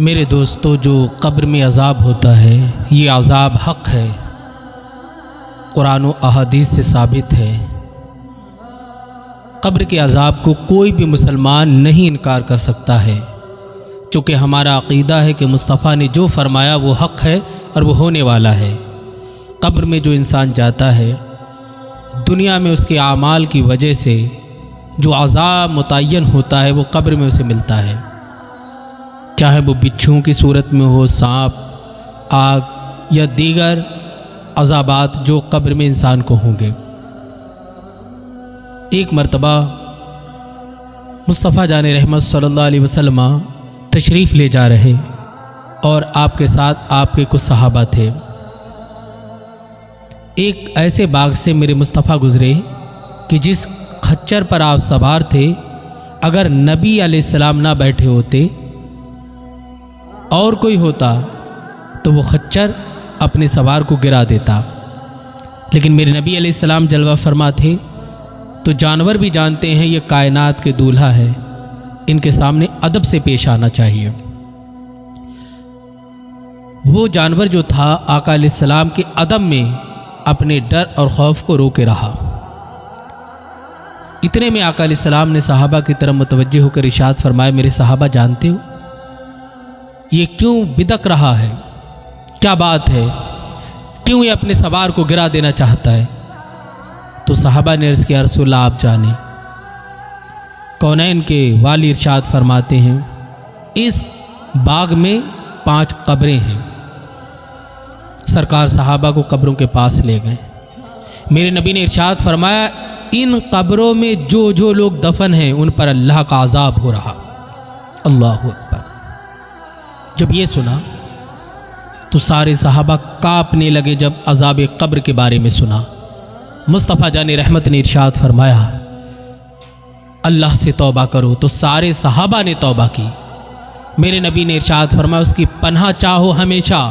میرے دوستو، جو قبر میں عذاب ہوتا ہے یہ عذاب حق ہے، قرآن و احادیث سے ثابت ہے۔ قبر کے عذاب کو کوئی بھی مسلمان نہیں انکار کر سکتا ہے، چونکہ ہمارا عقیدہ ہے کہ مصطفیٰ نے جو فرمایا وہ حق ہے اور وہ ہونے والا ہے۔ قبر میں جو انسان جاتا ہے، دنیا میں اس کے اعمال کی وجہ سے جو عذاب متعین ہوتا ہے وہ قبر میں اسے ملتا ہے، چاہے وہ بچھوؤں کی صورت میں ہو، سانپ، آگ یا دیگر عذابات جو قبر میں انسان کو ہوں گے۔ ایک مرتبہ مصطفیٰ جان رحمت صلی اللہ علیہ وسلم تشریف لے جا رہے اور آپ کے ساتھ آپ کے کچھ صحابہ تھے۔ ایک ایسے باغ سے میرے مصطفیٰ گزرے کہ جس خچر پر آپ سوار تھے، اگر نبی علیہ السلام نہ بیٹھے ہوتے اور کوئی ہوتا تو وہ خچر اپنے سوار کو گرا دیتا، لیکن میرے نبی علیہ السلام جلوہ فرما تھے تو جانور بھی جانتے ہیں یہ کائنات کے دولہا ہے، ان کے سامنے ادب سے پیش آنا چاہیے۔ وہ جانور جو تھا آقا علیہ السلام کے ادب میں اپنے ڈر اور خوف کو روکے رہا۔ اتنے میں آقا علیہ السلام نے صحابہ کی طرف متوجہ ہو کر ارشاد فرمایا، میرے صحابہ جانتے ہو یہ کیوں بدک رہا ہے؟ کیا بات ہے؟ کیوں یہ اپنے سوار کو گرا دینا چاہتا ہے؟ تو صحابہ نے عرض کیا، رسول اللہ آپ جانیں۔ کونین کے والی ارشاد فرماتے ہیں، اس باغ میں 5 قبریں ہیں۔ سرکار صحابہ کو قبروں کے پاس لے گئے۔ میرے نبی نے ارشاد فرمایا، ان قبروں میں جو لوگ دفن ہیں ان پر اللہ کا عذاب ہو رہا۔ اللہ اکبر۔ جب یہ سنا تو سارے صحابہ کانپنے لگے۔ جب عذاب قبر کے بارے میں سنا، مصطفیٰ جان رحمت نے ارشاد فرمایا، اللہ سے توبہ کرو، تو سارے صحابہ نے توبہ کی۔ میرے نبی نے ارشاد فرمایا، اس کی پناہ چاہو ہمیشہ،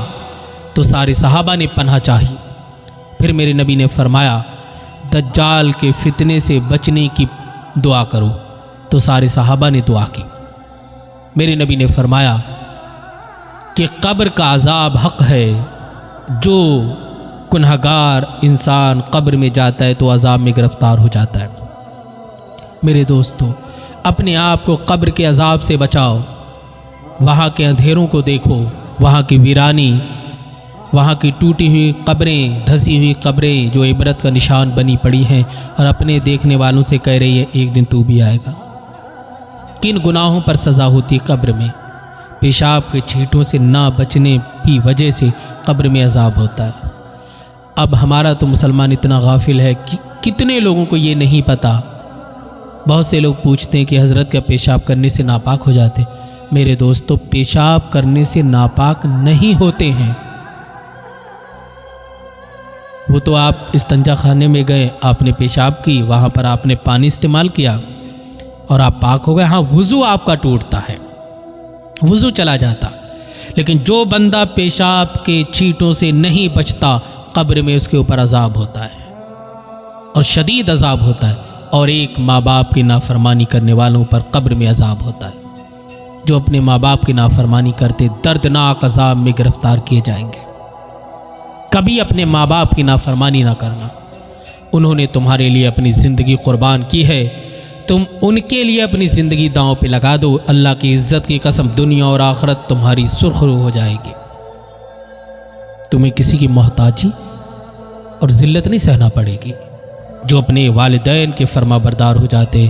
تو سارے صحابہ نے پناہ چاہی۔ پھر میرے نبی نے فرمایا، دجال کے فتنے سے بچنے کی دعا کرو، تو سارے صحابہ نے دعا کی۔ میرے نبی نے فرمایا کہ قبر کا عذاب حق ہے، جو گنہگار انسان قبر میں جاتا ہے تو عذاب میں گرفتار ہو جاتا ہے۔ میرے دوستو، اپنے آپ کو قبر کے عذاب سے بچاؤ۔ وہاں کے اندھیروں کو دیکھو، وہاں کی ویرانی، وہاں کی ٹوٹی ہوئی قبریں، دھسی ہوئی قبریں جو عبرت کا نشان بنی پڑی ہیں، اور اپنے دیکھنے والوں سے کہہ رہی ہے ایک دن تو بھی آئے گا۔ کن گناہوں پر سزا ہوتی قبر میں؟ پیشاب کے چھینٹوں سے نہ بچنے کی وجہ سے قبر میں عذاب ہوتا ہے۔ اب ہمارا تو مسلمان اتنا غافل ہے کہ کتنے لوگوں کو یہ نہیں پتہ۔ بہت سے لوگ پوچھتے ہیں کہ حضرت کیا پیشاب کرنے سے ناپاک ہو جاتے؟ میرے دوستو، پیشاب کرنے سے ناپاک نہیں ہوتے ہیں۔ وہ تو آپ استنجا خانے میں گئے، آپ نے پیشاب کی، وہاں پر آپ نے پانی استعمال کیا اور آپ پاک ہو گئے۔ ہاں، وضو آپ کا ٹوٹتا ہے، وضو چلا جاتا، لیکن جو بندہ پیشاب کے چھینٹوں سے نہیں بچتا، قبر میں اس کے اوپر عذاب ہوتا ہے اور شدید عذاب ہوتا ہے۔ اور ایک ماں باپ کی نافرمانی کرنے والوں پر قبر میں عذاب ہوتا ہے۔ جو اپنے ماں باپ کی نافرمانی کرتے دردناک عذاب میں گرفتار کیے جائیں گے۔ کبھی اپنے ماں باپ کی نافرمانی نہ کرنا، انہوں نے تمہارے لیے اپنی زندگی قربان کی ہے، تم ان کے لیے اپنی زندگی داؤں پہ لگا دو، اللہ کی عزت کی قسم دنیا اور آخرت تمہاری سرخ رو ہو جائے گی۔ تمہیں کسی کی محتاجی اور ذلت نہیں سہنا پڑے گی۔ جو اپنے والدین کے فرما بردار ہو جاتے،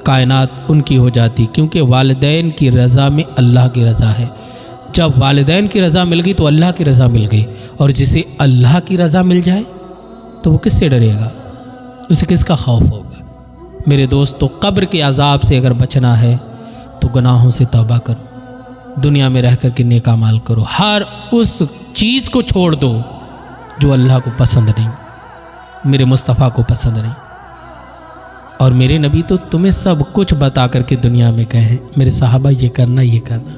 کائنات ان کی ہو جاتی، کیونکہ والدین کی رضا میں اللہ کی رضا ہے۔ جب والدین کی رضا مل گئی تو اللہ کی رضا مل گئی، اور جسے اللہ کی رضا مل جائے تو وہ کس سے ڈرے گا؟ اسے کس کا خوف ہوگا؟ میرے دوستو، قبر کے عذاب سے اگر بچنا ہے تو گناہوں سے توبہ کرو، دنیا میں رہ کر کے نیک اعمال کرو، ہر اس چیز کو چھوڑ دو جو اللہ کو پسند نہیں، میرے مصطفیٰ کو پسند نہیں۔ اور میرے نبی تو تمہیں سب کچھ بتا کر کے دنیا میں کہیں، میرے صحابہ یہ کرنا یہ کرنا۔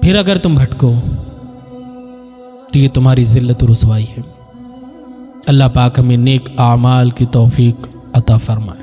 پھر اگر تم بھٹکو تو یہ تمہاری ذلت و رسوائی ہے۔ اللہ پاک ہمیں نیک اعمال کی توفیق عطا فرمائے۔